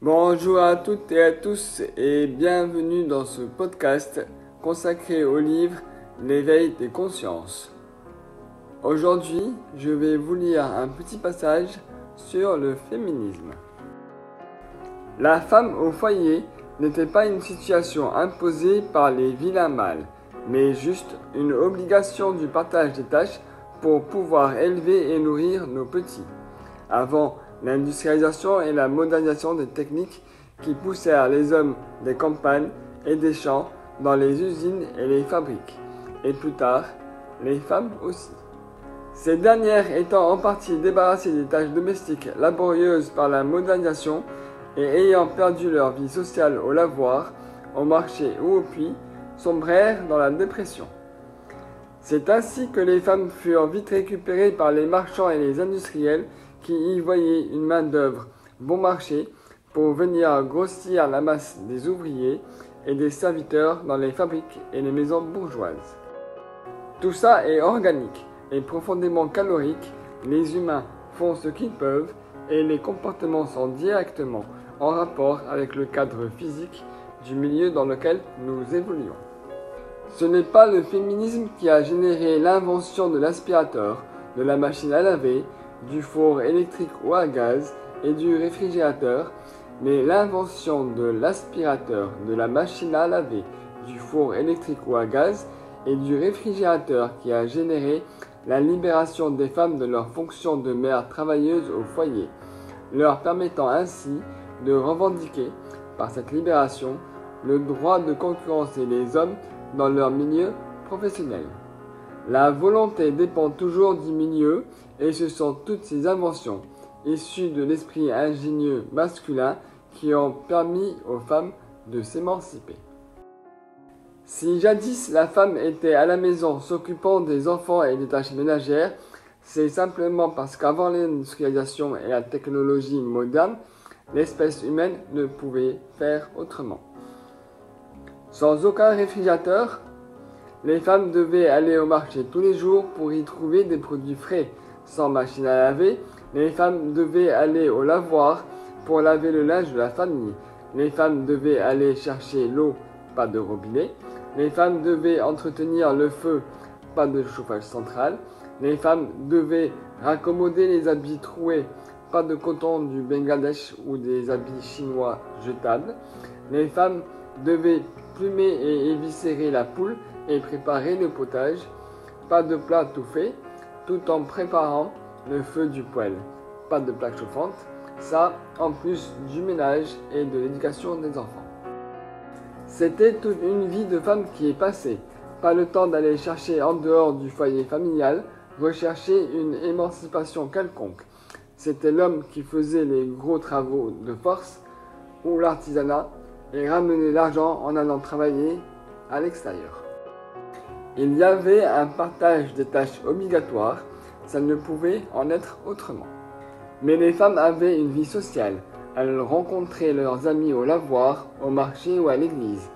Bonjour à toutes et à tous et bienvenue dans ce podcast consacré au livre L'éveil des consciences. Aujourd'hui, je vais vous lire un petit passage sur le féminisme. La femme au foyer n'était pas une situation imposée par les vilains mâles, mais juste une obligation du partage des tâches pour pouvoir élever et nourrir nos petits. Avant l'industrialisation et la modernisation des techniques qui poussèrent les hommes des campagnes et des champs dans les usines et les fabriques, et plus tard, les femmes aussi. Ces dernières étant en partie débarrassées des tâches domestiques laborieuses par la modernisation et ayant perdu leur vie sociale au lavoir, au marché ou au puits, sombrèrent dans la dépression. C'est ainsi que les femmes furent vite récupérées par les marchands et les industriels qui y voyaient une main-d'œuvre bon marché pour venir grossir la masse des ouvriers et des serviteurs dans les fabriques et les maisons bourgeoises. Tout ça est organique et profondément calorique, les humains font ce qu'ils peuvent et les comportements sont directement en rapport avec le cadre physique du milieu dans lequel nous évoluons. Ce n'est pas le féminisme qui a généré l'invention de l'aspirateur, de la machine à laver, du four électrique ou à gaz et du réfrigérateur, mais l'invention de l'aspirateur, de la machine à laver, du four électrique ou à gaz et du réfrigérateur qui a généré la libération des femmes de leur fonction de mères travailleuses au foyer, leur permettant ainsi de revendiquer, par cette libération, le droit de concurrencer les hommes dans leur milieu professionnel. La volonté dépend toujours du milieu et ce sont toutes ces inventions, issues de l'esprit ingénieux masculin, qui ont permis aux femmes de s'émanciper. Si jadis la femme était à la maison s'occupant des enfants et des tâches ménagères, c'est simplement parce qu'avant l'industrialisation et la technologie moderne, l'espèce humaine ne pouvait faire autrement. Sans aucun réfrigérateur, les femmes devaient aller au marché tous les jours pour y trouver des produits frais. Sans machine à laver, les femmes devaient aller au lavoir pour laver le linge de la famille. Les femmes devaient aller chercher l'eau, pas de robinet. Les femmes devaient entretenir le feu, pas de chauffage central. Les femmes devaient raccommoder les habits troués, pas de coton du Bangladesh ou des habits chinois jetables. Les femmes devaient plumer et éviscérer la poule et préparer le potage, pas de plat tout fait, tout en préparant le feu du poêle, pas de plaque chauffante, ça en plus du ménage et de l'éducation des enfants. C'était toute une vie de femme qui est passée, pas le temps d'aller chercher en dehors du foyer familial, rechercher une émancipation quelconque. C'était l'homme qui faisait les gros travaux de force ou l'artisanat et ramenait l'argent en allant travailler à l'extérieur. Il y avait un partage des tâches obligatoires, ça ne pouvait en être autrement. Mais les femmes avaient une vie sociale, elles rencontraient leurs amis au lavoir, au marché ou à l'église,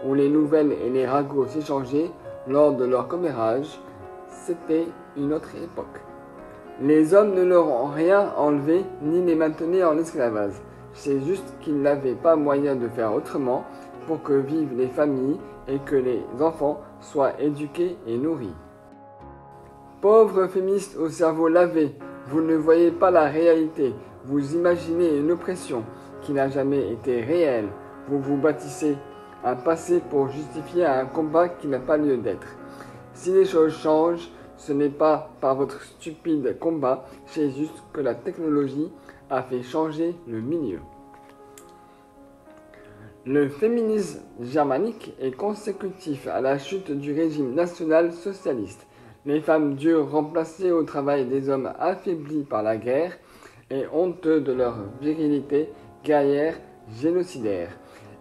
où les nouvelles et les ragots s'échangeaient lors de leur commérage. C'était une autre époque. Les hommes ne leur ont rien enlevé ni les maintenaient en esclavage. C'est juste qu'ils n'avaient pas moyen de faire autrement pour que vivent les familles et que les enfants soient éduqués et nourris. Pauvres féministes au cerveau lavé, vous ne voyez pas la réalité, vous imaginez une oppression qui n'a jamais été réelle, vous vous bâtissez un passé pour justifier un combat qui n'a pas lieu d'être. Si les choses changent, ce n'est pas par votre stupide combat, c'est juste que la technologie a fait changer le milieu. Le féminisme germanique est consécutif à la chute du régime national-socialiste. Les femmes durent remplacer au travail des hommes affaiblis par la guerre et honteux de leur virilité guerrière génocidaire.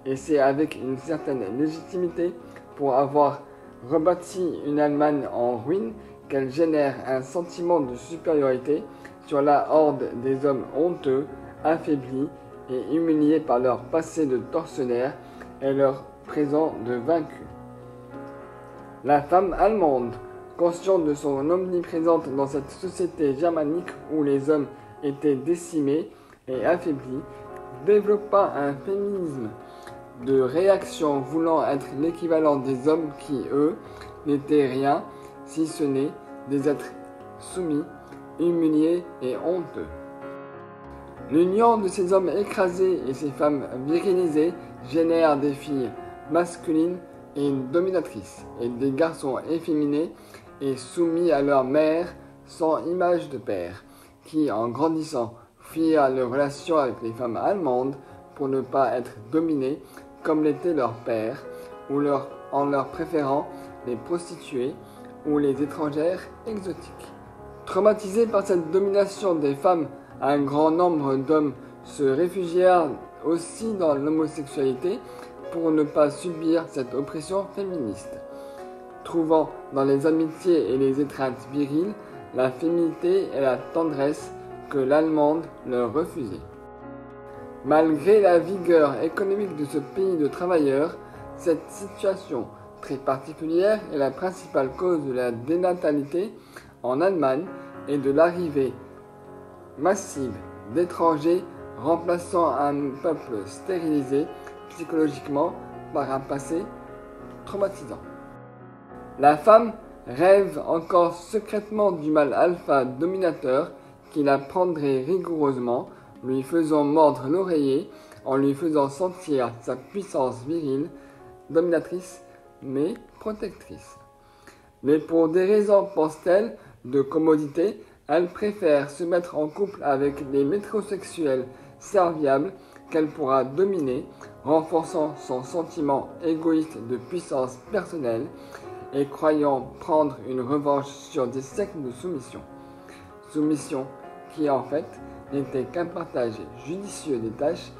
Et c'est avec une certaine légitimité pour avoir rebâti une Allemagne en ruine qu'elle génère un sentiment de supériorité sur la horde des hommes honteux, affaiblis et humiliés par leur passé de tortionnaires et leur présent de vaincus. La femme allemande, consciente de son omniprésence dans cette société germanique où les hommes étaient décimés et affaiblis, développa un féminisme de réaction voulant être l'équivalent des hommes qui, eux, n'étaient rien si ce n'est des êtres soumis, humiliés et honteux. L'union de ces hommes écrasés et ces femmes virilisées génère des filles masculines et dominatrices, et des garçons efféminés et soumis à leur mère sans image de père, qui, en grandissant, firent leurs relations avec les femmes allemandes pour ne pas être dominés comme l'était leur père, ou en leur préférant les prostituées ou les étrangères exotiques. Traumatisés par cette domination des femmes, un grand nombre d'hommes se réfugièrent aussi dans l'homosexualité pour ne pas subir cette oppression féministe, trouvant dans les amitiés et les étreintes viriles la féminité et la tendresse que l'allemande leur refusait. Malgré la vigueur économique de ce pays de travailleurs, cette situation très particulière est la principale cause de la dénatalité en Allemagne et de l'arrivée massive d'étrangers remplaçant un peuple stérilisé psychologiquement par un passé traumatisant. La femme rêve encore secrètement du mâle alpha dominateur qui la prendrait rigoureusement, lui faisant mordre l'oreiller, en lui faisant sentir sa puissance virile, dominatrice mais protectrice. Mais pour des raisons, pense-t-elle, de commodité, elle préfère se mettre en couple avec des métrosexuels serviables qu'elle pourra dominer, renforçant son sentiment égoïste de puissance personnelle et croyant prendre une revanche sur des siècles de soumission. Soumission qui en fait n'était qu'un partage judicieux des tâches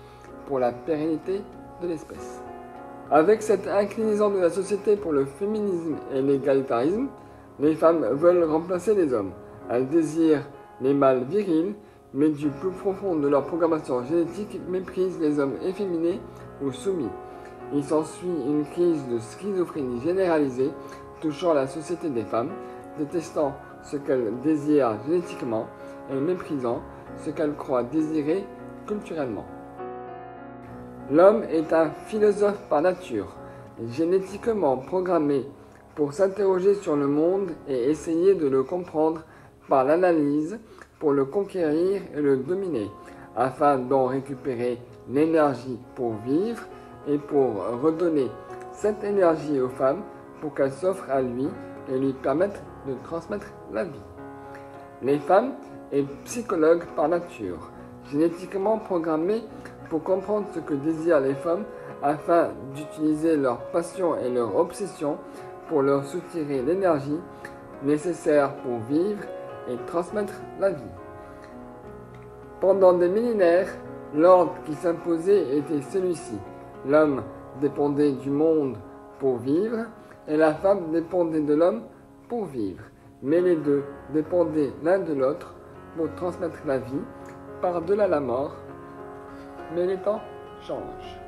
pour la pérennité de l'espèce. Avec cette inclinaison de la société pour le féminisme et l'égalitarisme, les femmes veulent remplacer les hommes. Elles désirent les mâles virils, mais du plus profond de leur programmation génétique méprisent les hommes efféminés ou soumis. Il s'ensuit une crise de schizophrénie généralisée touchant la société des femmes, détestant ce qu'elles désirent génétiquement et méprisant ce qu'elles croient désirer culturellement. L'homme est un philosophe par nature, génétiquement programmé pour s'interroger sur le monde et essayer de le comprendre par l'analyse, pour le conquérir et le dominer, afin d'en récupérer l'énergie pour vivre et pour redonner cette énergie aux femmes pour qu'elles s'offrent à lui et lui permettent de transmettre la vie. Les femmes est psychologue par nature, génétiquement programmée pour comprendre ce que désirent les femmes afin d'utiliser leur passion et leur obsession pour leur soutirer l'énergie nécessaire pour vivre et transmettre la vie. Pendant des millénaires, l'ordre qui s'imposait était celui-ci. L'homme dépendait du monde pour vivre et la femme dépendait de l'homme pour vivre. Mais les deux dépendaient l'un de l'autre pour transmettre la vie par-delà la mort. Mais les temps changent.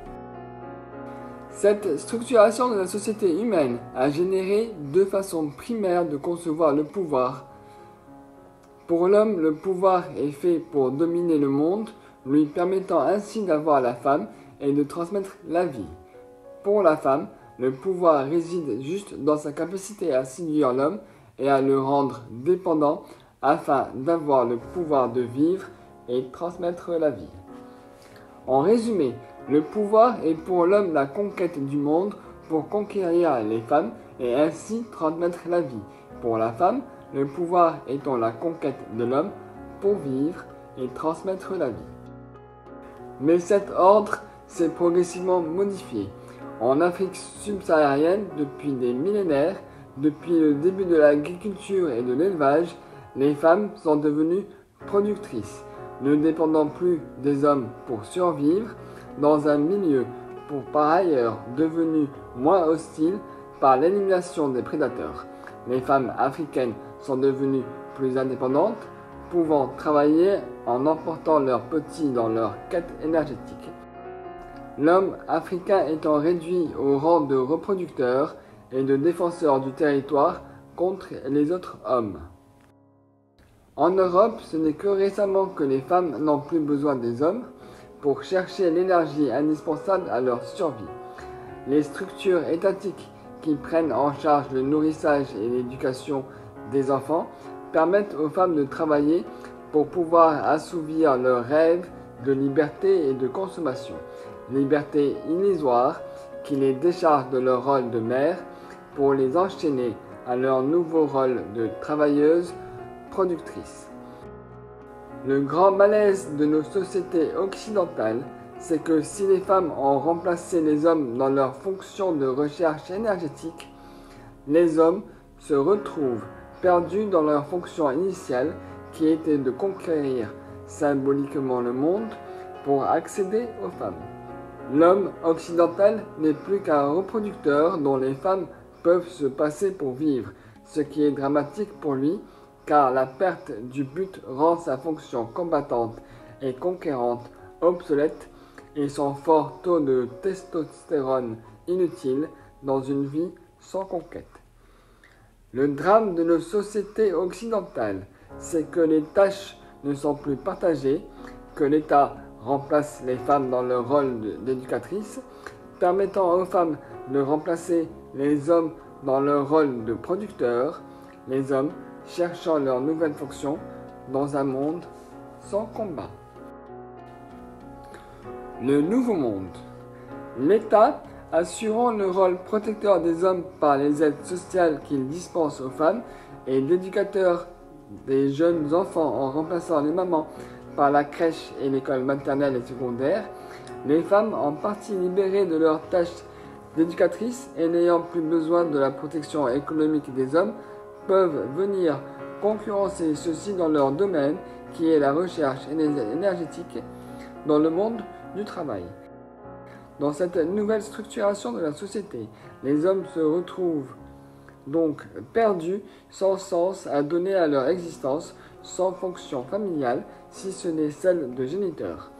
Cette structuration de la société humaine a généré deux façons primaires de concevoir le pouvoir. Pour l'homme, le pouvoir est fait pour dominer le monde, lui permettant ainsi d'avoir la femme et de transmettre la vie. Pour la femme, le pouvoir réside juste dans sa capacité à séduire l'homme et à le rendre dépendant afin d'avoir le pouvoir de vivre et transmettre la vie. En résumé, le pouvoir est pour l'homme la conquête du monde pour conquérir les femmes et ainsi transmettre la vie. Pour la femme, le pouvoir étant la conquête de l'homme pour vivre et transmettre la vie. Mais cet ordre s'est progressivement modifié. En Afrique subsaharienne, depuis des millénaires, depuis le début de l'agriculture et de l'élevage, les femmes sont devenues productrices, ne dépendant plus des hommes pour survivre, dans un milieu pour par ailleurs devenu moins hostile par l'élimination des prédateurs. Les femmes africaines sont devenues plus indépendantes, pouvant travailler en emportant leurs petits dans leur quête énergétique. L'homme africain étant réduit au rang de reproducteur et de défenseur du territoire contre les autres hommes. En Europe, ce n'est que récemment que les femmes n'ont plus besoin des hommes pour chercher l'énergie indispensable à leur survie. Les structures étatiques qui prennent en charge le nourrissage et l'éducation des enfants permettent aux femmes de travailler pour pouvoir assouvir leurs rêves de liberté et de consommation. Liberté illusoire qui les décharge de leur rôle de mère pour les enchaîner à leur nouveau rôle de travailleuse productrice. Le grand malaise de nos sociétés occidentales, c'est que si les femmes ont remplacé les hommes dans leur fonction de recherche énergétique, les hommes se retrouvent perdus dans leur fonction initiale qui était de conquérir symboliquement le monde pour accéder aux femmes. L'homme occidental n'est plus qu'un reproducteur dont les femmes peuvent se passer pour vivre, ce qui est dramatique pour lui car la perte du but rend sa fonction combattante et conquérante obsolète et son fort taux de testostérone inutile dans une vie sans conquête. Le drame de nos sociétés occidentales, c'est que les tâches ne sont plus partagées, que l'État remplace les femmes dans leur rôle d'éducatrice, permettant aux femmes de remplacer les hommes dans leur rôle de producteurs, les hommes cherchant leur nouvelle fonction dans un monde sans combat. Le nouveau monde. L'État, assurant le rôle protecteur des hommes par les aides sociales qu'il dispense aux femmes et l'éducateur des jeunes enfants en remplaçant les mamans par la crèche et l'école maternelle et secondaire, les femmes en partie libérées de leurs tâches d'éducatrices et n'ayant plus besoin de la protection économique des hommes peuvent venir concurrencer ceux-ci dans leur domaine qui est la recherche énergétique dans le monde du travail. Dans cette nouvelle structuration de la société, les hommes se retrouvent donc perdus, sans sens à donner à leur existence, sans fonction familiale, si ce n'est celle de géniteur,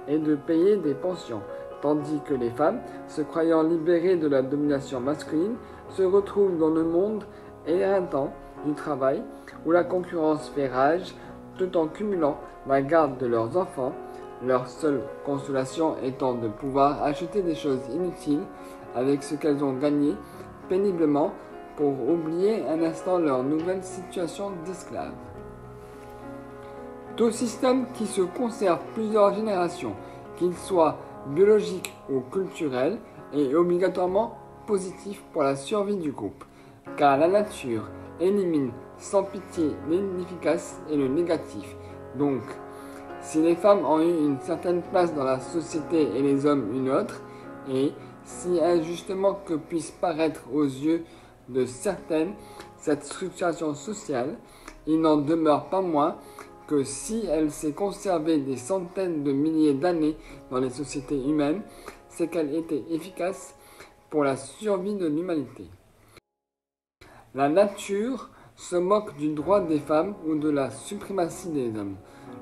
et de payer des pensions, tandis que les femmes, se croyant libérées de la domination masculine, se retrouvent dans le monde éreintant du travail, où la concurrence fait rage, tout en cumulant la garde de leurs enfants, leur seule consolation étant de pouvoir acheter des choses inutiles avec ce qu'elles ont gagné péniblement pour oublier un instant leur nouvelle situation d'esclaves. Tout système qui se conserve plusieurs générations, qu'il soit biologique ou culturel, est obligatoirement positif pour la survie du groupe, car la nature élimine sans pitié l'inefficace et le négatif. Donc, si les femmes ont eu une certaine place dans la société et les hommes une autre, et si injustement que puisse paraître aux yeux de certaines cette structuration sociale, il n'en demeure pas moins que si elle s'est conservée des centaines de milliers d'années dans les sociétés humaines, c'est qu'elle était efficace pour la survie de l'humanité. La nature se moque du droit des femmes ou de la suprématie des hommes.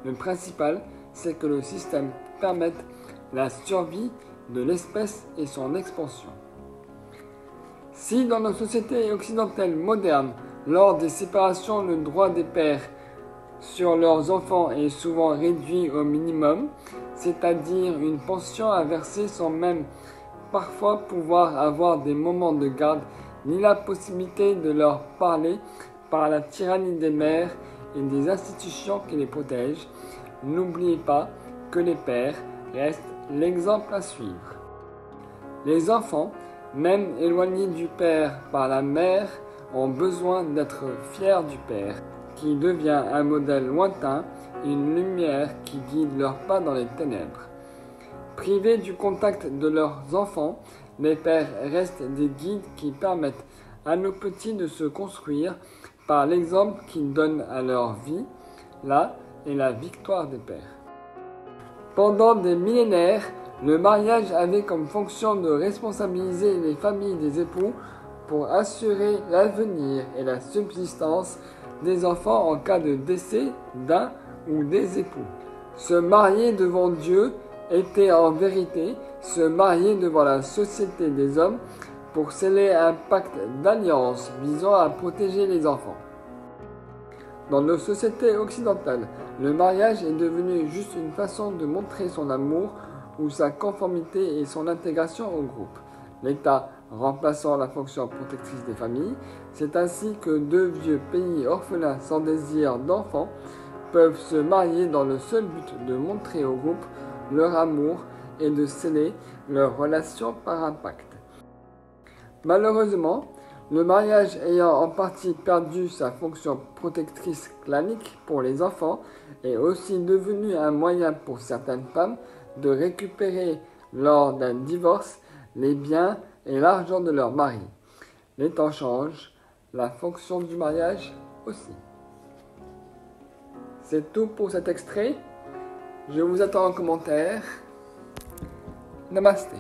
Le principal, c'est que le système permette la survie de l'espèce et son expansion. Si dans nos sociétés occidentales modernes, lors des séparations, le droit des pères sur leurs enfants est souvent réduit au minimum, c'est-à-dire une pension à verser sans même parfois pouvoir avoir des moments de garde ni la possibilité de leur parler par la tyrannie des mères et des institutions qui les protègent, n'oubliez pas que les pères restent l'exemple à suivre. Les enfants, même éloignés du père par la mère, ont besoin d'être fiers du père, qui devient un modèle lointain, une lumière qui guide leurs pas dans les ténèbres. Privés du contact de leurs enfants, les pères restent des guides qui permettent à nos petits de se construire par l'exemple qu'ils donnent à leur vie. Là est la victoire des pères. Pendant des millénaires, le mariage avait comme fonction de responsabiliser les familles des époux pour assurer l'avenir et la subsistance des enfants en cas de décès d'un ou des époux. Se marier devant Dieu était en vérité se marier devant la société des hommes pour sceller un pacte d'alliance visant à protéger les enfants. Dans nos sociétés occidentales, le mariage est devenu juste une façon de montrer son amour ou sa conformité et son intégration au groupe, l'État remplaçant la fonction protectrice des familles. C'est ainsi que deux vieux pays orphelins sans désir d'enfants peuvent se marier dans le seul but de montrer au groupe leur amour et de sceller leur relation par un pacte. Malheureusement, le mariage ayant en partie perdu sa fonction protectrice clanique pour les enfants est aussi devenu un moyen pour certaines femmes de récupérer lors d'un divorce les biens et l'argent de leur mari. Les temps changent, la fonction du mariage aussi. C'est tout pour cet extrait. Je vous attends en commentaire. Namasté.